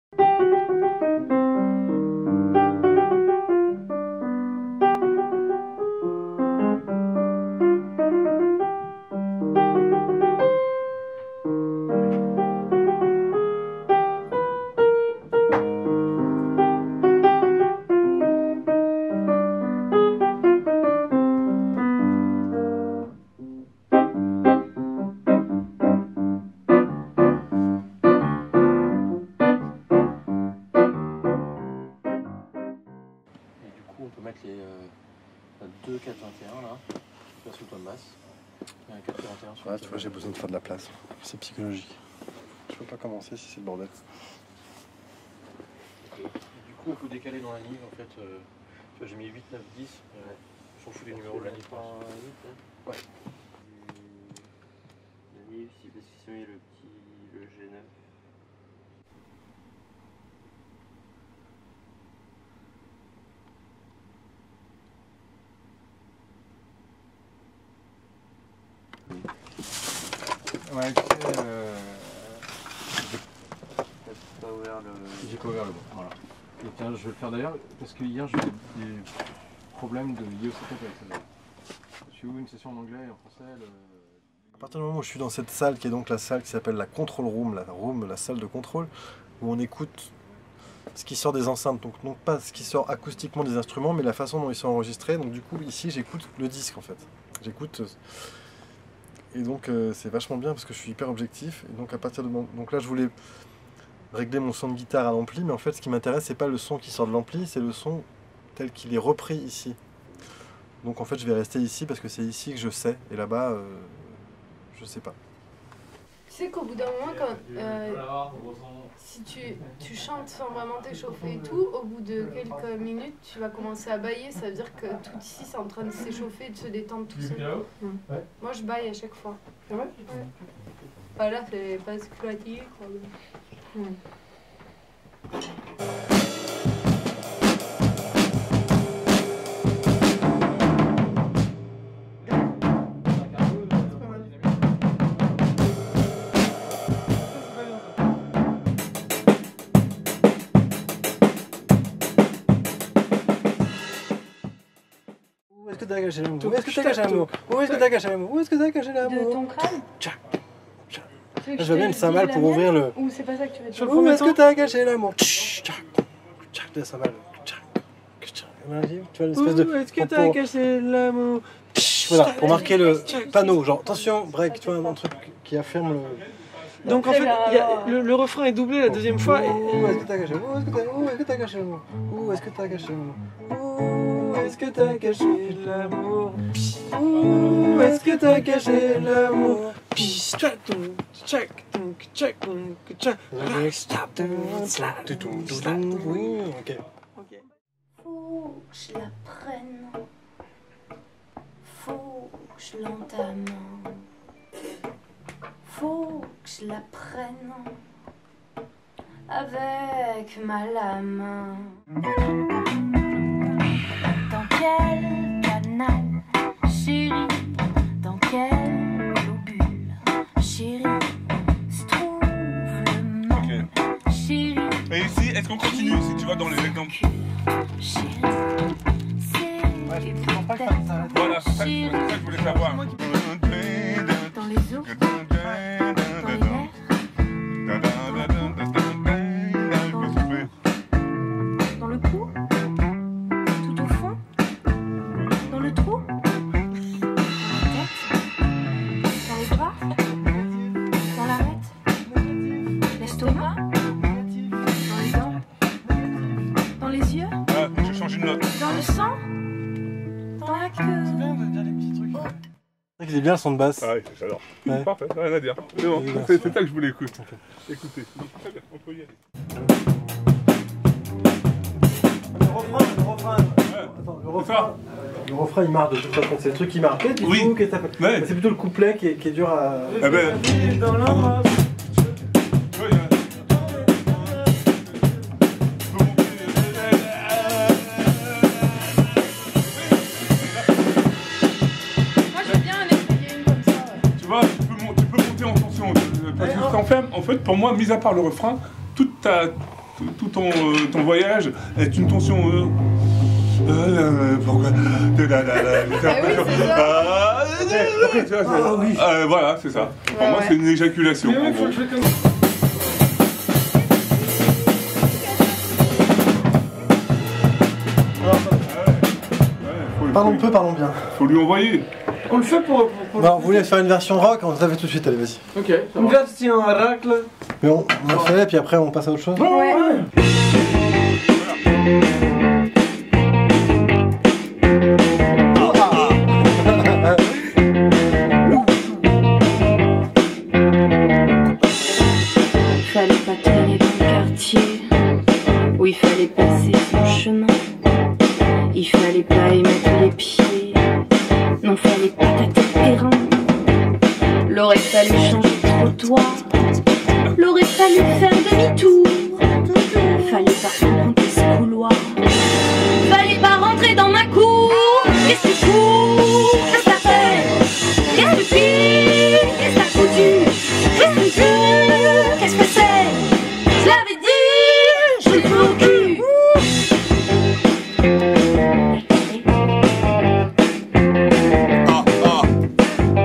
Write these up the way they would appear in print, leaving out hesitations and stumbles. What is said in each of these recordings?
On peut mettre les deux 421 là, là sous ton masse. Et un 441 sur ouais, tu vois, j'ai besoin de faire de la place. C'est psychologique. Je peux pas commencer si c'est le bordel. Du coup, on peut décaler dans la ligne en fait. Tu vois, j'ai mis 8, 9, 10. Je s'en fout des numéros de la ligne. Ouais. La ligne, si parce qu'ils sont mis le G9. Ouais, Pas ouvert le... J'ai pas ouvert le bon, voilà. Et tiens, je vais le faire d'ailleurs, parce que hier j'ai eu des problèmes de liés au setup avec celle-là. Je suis où une session en anglais et en français À partir du moment où je suis dans cette salle, qui est donc la salle qui s'appelle la control room, la salle de contrôle, où on écoute ce qui sort des enceintes, donc non pas ce qui sort acoustiquement des instruments, mais la façon dont ils sont enregistrés. Donc du coup, ici, j'écoute le disque en fait. J'écoute... Et donc c'est vachement bien parce que je suis hyper objectif. Et donc à partir de donc là je voulais régler mon son de guitare à l'ampli, mais en fait ce qui m'intéresse c'est pas le son qui sort de l'ampli, c'est le son tel qu'il est repris ici. Donc en fait je vais rester ici parce que c'est ici que je sais, et là-bas je sais pas. Tu sais qu'au bout d'un moment, quand, si tu chantes sans vraiment t'échauffer et tout, au bout de quelques minutes, tu vas commencer à bâiller. Ça veut dire que tout ici, c'est en train de s'échauffer et de se détendre tout seul. Ouais. Moi, je bâille à chaque fois. Ah ouais? Ouais. Bah là, c'est pas exploité, quoi. Où est-ce que t'as caché l'amour? Où est-ce que t'as caché l'amour? Où est-ce que t'as caché l'amour? Où est-ce que t'as caché l'amour? De ton crâne? Je veux bien une cymbale pour ouvrir le... Ou c'est pas ça que tu veux dire? Où est-ce que t'as caché l'amour? La cymbale. Tu vois l'espèce de... Où est-ce que t'as caché l'amour? Voilà, pour marquer le panneau, genre attention, break, tu vois, un truc qui affirme le... Donc en fait, le refrain est doublé la deuxième fois. Où est-ce que t'as caché l'amour? Où est-ce que t'as caché l'amour? Où est-ce que t'as caché l'amour? Où est-ce que t'as caché l'amour? Où est-ce que t'as caché l'amour? Ok. Faut que je la prenne, faut que je l'entame, faut que je la prenne avec ma lame. Dans quel canal, chérie, dans quel globule, chérie, se trouve le mal, chérie. Et ici, est-ce qu'on continue si tu vas dans les exemples? Chérie, c'est peut-être Voilà, c'est ça que je voulais savoir. dans les eaux, dans les mers, dans le cou, tout au fond, dans le trou, dans la tête, dans les bras, dans l'arête, l'estomac, dans les dents, dans les yeux, Ah, je change une note. dans le sang, dans la queue. C'est vrai qu'il est bien le son de basse. Ah oui, j'adore. Ouais. Parfait, rien à dire. C'est bon, c'est ça que je voulais écouter. Écoutez, très bien, on peut y aller. Le refrain il marre de toute façon, c'est le truc qui marre. Oui. Ouais. C'est plutôt le couplet qui est dur à... Eh ben, Dans l'Europe. En fait, pour moi, mis à part le refrain, toute ta tout ton voyage est une tension. Pourquoi voilà, c'est ça. Pour moi, c'est une éjaculation. En gros. Parlons peu, parlons bien. Faut lui envoyer. On le fait pour Non, vous voulez faire une version rock, on se la fait tout de suite, allez, vas-y. Ok, ça une va. version rock là. Mais on le fait, puis après on passe à autre chose. Ouais. Fallait pas traîner dans le quartier où il fallait passer son chemin. Il fallait pas y mettre les pieds. Non, fallait pas tâter le terrain. L'aurait fallu changer de trottoir. L'aurait fallu faire demi-tour. Fallait pas emprunter ce couloir. Fallait pas rentrer dans ma cour. Qu'est-ce que tu fous? Qu'est-ce que t'as fait? Qu'est-ce que tu fais? Qu'est-ce que t'as foutu? Qu'est-ce que tu veux? Qu'est-ce que c'est? Je l'avais dit, je le fais au cul.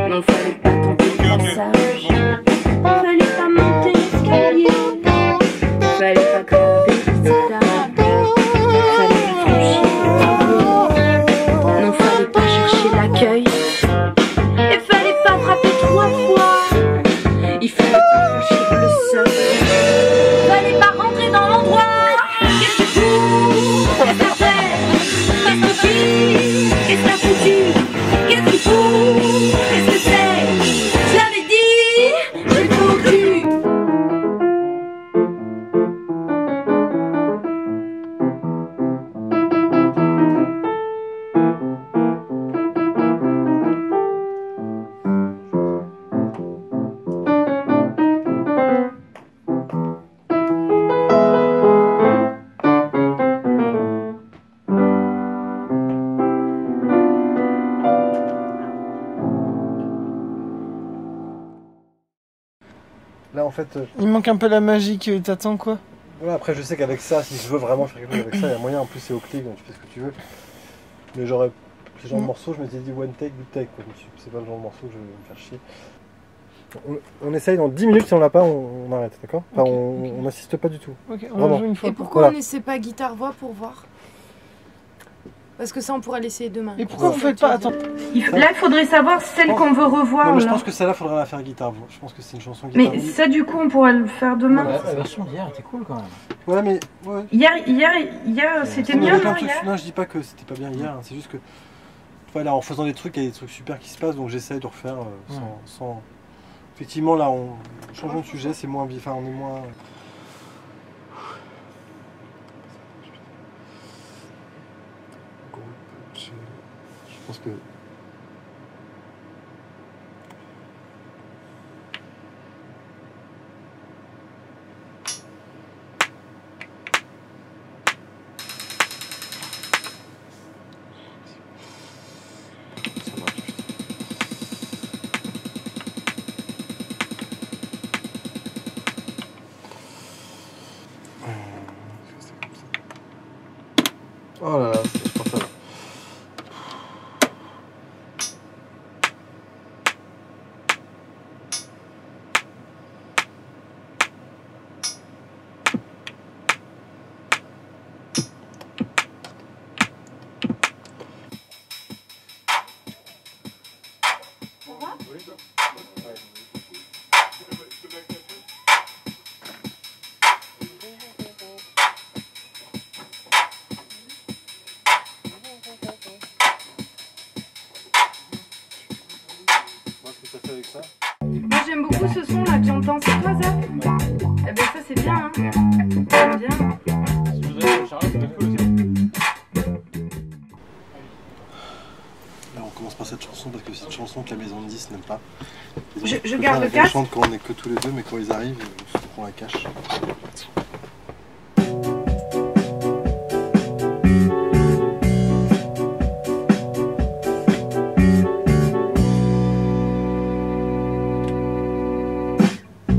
Non, fallait pas tenter le passage. Fallait pas monter l'escalier. Fallait pas grimper les étages. Fallait pas franchir le palier. Non, fallait pas chercher l'accueil. Et fallait pas frapper 3 fois. Il fallait pas franchir le seuil. Fallait pas rentrer dans l'endroit. Qu'est-ce que tu fous? Qu'est-ce que t'as fait? Qu'est-ce que tu dis? Qu'est-ce que t'as foutu? Qu'est-ce que tu fous? Qu'est-ce que c'est? Je l'avais dit, je le fais au cul. Là en fait, Il manque un peu la magie que t'attends quoi. voilà, après je sais qu'avec ça, si je veux vraiment faire quelque chose avec ça, il y a moyen, en plus c'est au clic, donc tu fais ce que tu veux. Mais j'aurais, ce genre de morceau, je m'étais dit one take, do take, quoi. C'est pas le genre de morceau que je vais me faire chier. On essaye dans 10 minutes, si on l'a pas, on arrête, d'accord? Enfin, on n'insiste pas du tout. Ok, on Vraiment. en joue une fois. Et pourquoi Voilà. on n'essaie pas guitare-voix pour voir? Parce que ça, on pourra l'essayer demain. Et pourquoi vous faites pas... Attends, Là, il faudrait savoir celle qu'on veut revoir. Non, mais je là. pense que celle-là, faudrait la faire guitare. Je pense que c'est une chanson guitare. Mais ça, du coup, on pourrait le faire demain. La version d'hier était cool quand même. Ouais, mais. Ouais. Hier, c'était Non, mieux, mais plein non, de trucs- hier. non, je dis pas que c'était pas bien hier, hein, c'est juste que. Voilà, en faisant des trucs, il y a des trucs super qui se passent, donc j'essaye de refaire sans. Effectivement, là, changeons de sujet, c'est moins. Enfin, on est moins. Je pense que. Oh là là, c'est insupportable. Avec ça. Moi, j'aime beaucoup ce son là que j'entends. C'est quoi ça? Eh ben, ça, c'est bien, hein. J'aime bien. Si je voudrais que Charles, ça va être cool aussi. Là, on commence par cette chanson parce que c'est une chanson que la maison de 10 n'aime pas. Je garde le On casque. chante quand on est que tous les deux, mais quand ils arrivent, on se prend la cache.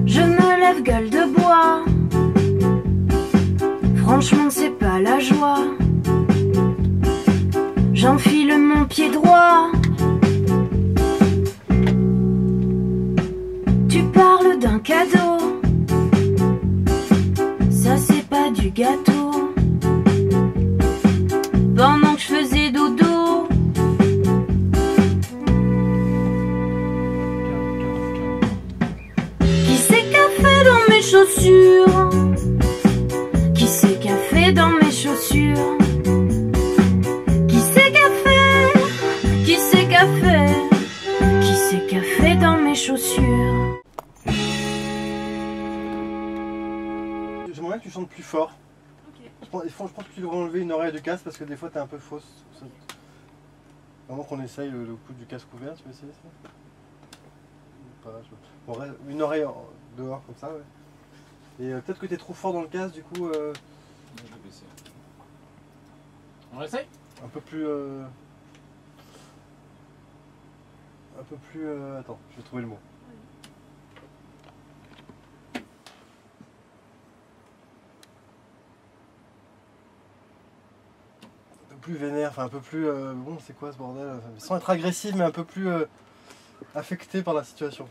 Je me lève gueule de bois. Franchement c'est pas la joie. J'enfile mon pied droit. Tu parles d'un cadeau. Ça c'est pas du gâteau. Pendant que je faisais dodo. Qui c'est qu'a fait dans mes chaussures? Qui c'est qu'a fait dans mes chaussures? Qui c'est qu'a fait? Qui c'est qu'a fait? Qui c'est qu'a fait dans mes chaussures? J'aimerais que tu chantes plus fort. Je pense que tu devrais enlever une oreille du casque parce que des fois t'es un peu fausse. Vraiment qu'on essaye le coup du casque ouvert, tu veux essayer ça? Pas, bon, une oreille dehors comme ça, ouais. Et peut-être que t'es trop fort dans le casque, du coup. Je vais baisser. On essaye? Un peu plus. Attends, je vais trouver le mot. Plus vénère, enfin un peu plus bon, c'est quoi ce bordel, sans être agressif mais un peu plus affecté par la situation.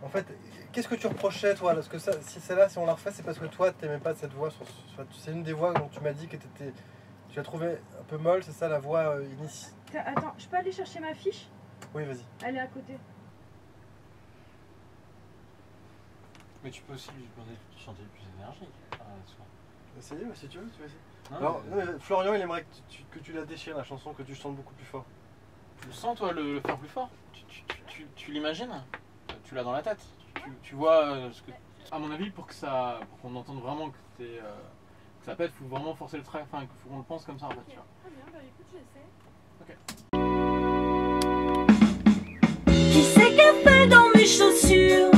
En fait, qu'est-ce que tu reprochais toi? Parce que ça, si celle-là, si on la refait, c'est parce que toi t'aimais pas cette voix. C'est une des voix dont tu m'as dit que tu l'as trouvée un peu molle, c'est ça la voix initiale. Attends, je peux aller chercher ma fiche? Oui, vas-y. Elle est à côté. Mais tu peux aussi lui demander de chanter plus énergique. Essayez, si tu veux, tu vas essayer. Non, alors, mais Florian, il aimerait que tu la déchires la chanson, que tu chantes beaucoup plus fort. Tu le sens toi le faire plus fort? Tu l'imagines? Tu l'as dans la tête? Tu vois ce que... À mon avis, pour qu'on entende vraiment que ça pète, il faut vraiment forcer le trait, enfin, il faut qu'on le pense comme ça en fait. Tu vois. Très bien, bah écoute, j'essaie. Ok. Qui c'est qu'a fait dans mes chaussures?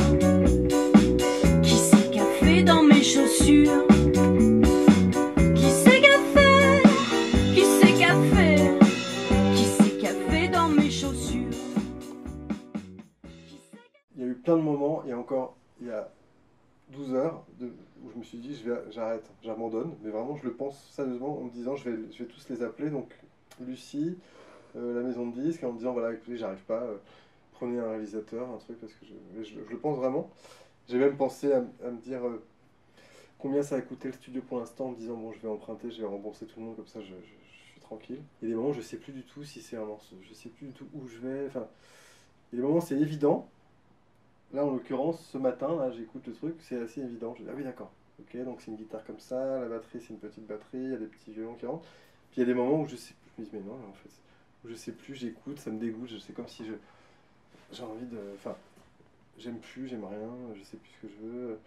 Qui c'est qu'a fait dans mes chaussures? Qui c'est qu'a fait? Qui c'est qu'a fait? Qui c'est qu'a fait dans mes chaussures? Il y a eu plein de moments, et encore il y a 12 heures, où je me suis dit j'arrête, j'abandonne, mais vraiment je le pense sérieusement en me disant je vais tous les appeler, donc Lucie, la maison de disques, en me disant voilà écoutez j'arrive pas, prenez un réalisateur, un truc, parce que je le pense vraiment. J'ai même pensé à me dire combien ça a coûté le studio pour l'instant, en me disant bon je vais emprunter, je vais rembourser tout le monde, comme ça je suis tranquille. Il y a des moments où je sais plus du tout si c'est un morceau, je sais plus du tout où je vais, enfin il y a des moments où c'est évident. Là, en l'occurrence, ce matin, là, j'écoute le truc, c'est assez évident. Je dis, ah oui, d'accord. Ok, donc c'est une guitare comme ça, la batterie, c'est une petite batterie, il y a des petits violons qui rentrent. Puis il y a des moments où je sais plus, je me dis, mais non, en fait, où je sais plus, j'écoute, ça me dégoûte, c'est comme si j'ai envie de... Enfin, j'aime plus, j'aime rien, je sais plus ce que je veux.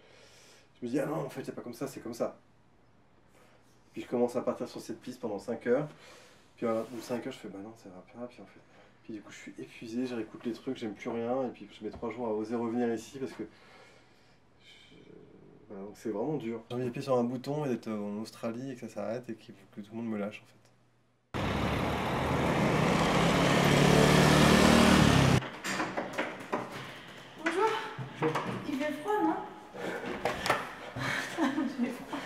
Je me dis, ah non, en fait, c'est pas comme ça, c'est comme ça. Puis je commence à partir sur cette piste pendant 5 heures. Puis au bout de 5 heures, je fais, bah non, ça va pas, puis en fait... Puis du coup je suis épuisé, je réécoute les trucs, j'aime plus rien, et puis je mets 3 jours à oser revenir ici parce que voilà, donc c'est vraiment dur. J'ai envie d'appuyer sur un bouton et d'être en Australie et que ça s'arrête et que tout le monde me lâche en fait. Bonjour. Il fait froid, non? Il fait froid.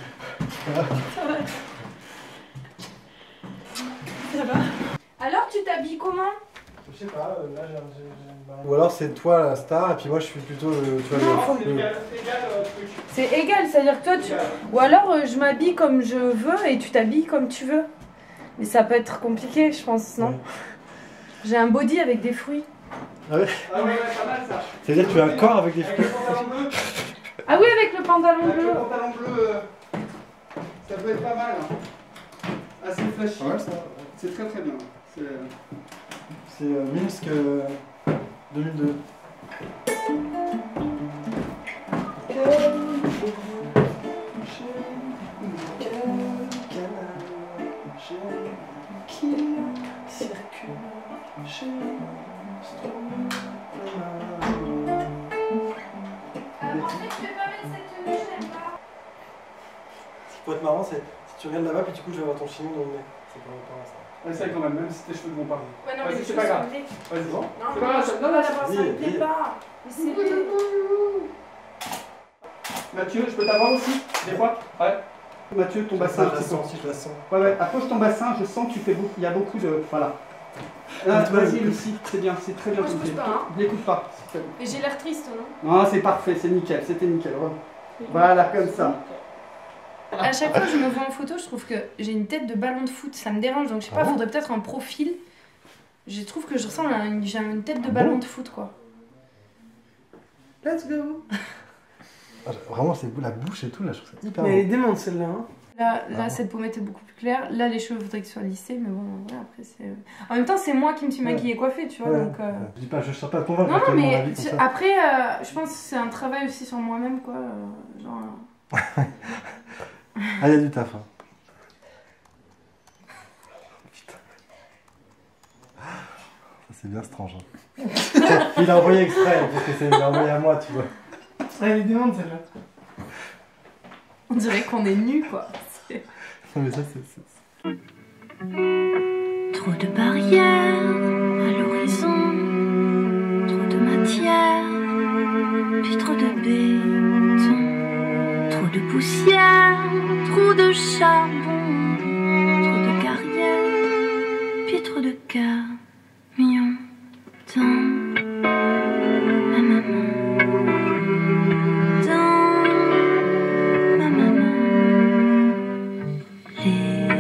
Ça va. Ça va. Alors tu t'habilles comment? Je sais pas, là j'ai... Ou alors c'est toi la star et puis moi je suis plutôt tu vois, C'est égal, c'est-à-dire que toi tu... Ou alors je m'habille comme je veux et tu t'habilles comme tu veux. Mais ça peut être compliqué, je pense, non? Ouais. J'ai un body avec des fruits. Ah ouais? Ah ouais, pas mal ça. C'est-à-dire que tu as un corps avec des fruits? Avec le pantalon bleu. Ah oui, avec le pantalon avec bleu. le pantalon bleu, ça peut être pas mal. Assez flashy. Ouais, ça... C'est très très bien. C'est Minsk 2002. Ce qui pourrait être marrant, c'est si tu regardes là-bas, puis du coup je vais avoir ton chignon dans le nez. C'est pas rapport à ça. Essaye quand même si tes cheveux vont pas. Ouais, non, vas-y, c'est pas grave. Vas-y, bon. Non, c'est pas grave, ça me plaît pas. Mais c'est... Mathieu, je peux t'avoir aussi, des fois? Ouais. Mathieu, ton bassin. Je la sens, si je la sens. Ouais, approche ton bassin, je sens que tu fais beaucoup, il y a beaucoup de... Voilà. Vas-y, Lucie, c'est bien, c'est très bien. Moi, je bouge pas, hein. N'écoute pas. Et j'ai l'air triste, non? Non, c'est parfait, c'est nickel, c'était nickel. Voilà, comme ça. À chaque fois que je me vois en photo, je trouve que j'ai une tête de ballon de foot, ça me dérange, donc je sais pas, faudrait peut-être un profil. Je trouve que je ressemble à j'ai une tête de ballon de foot, quoi. Let's go. Vraiment, c'est la bouche et tout, là, je trouve ça hyper Mais beau. elle est démente celle-là. Hein. Là cette pommette est beaucoup plus claire. Là, les cheveux, faudrait qu'ils soient lissés, mais bon, ouais, après, c'est. En même temps, c'est moi qui me suis maquillée et coiffée, tu vois, donc. Je dis pas, je cherche pas à convaincre. Non, actuellement, mais mon avis, comme ça. après, je pense que c'est un travail aussi sur moi-même, quoi. Genre. Ah, il y a du taf. Hein. Putain. Ça, c'est bien strange. Hein. Il a envoyé exprès, parce que il a envoyé à moi, tu vois. Elle est démente celle-là. On dirait qu'on est nus, quoi. Non, mais ça, c'est... Trop de barrières à l'horizon, trop de matière, puis trop de béton, trop de poussière, trop de charbon, trop de carrières, puis trop de camions dans ma maman, dans ma maman. Les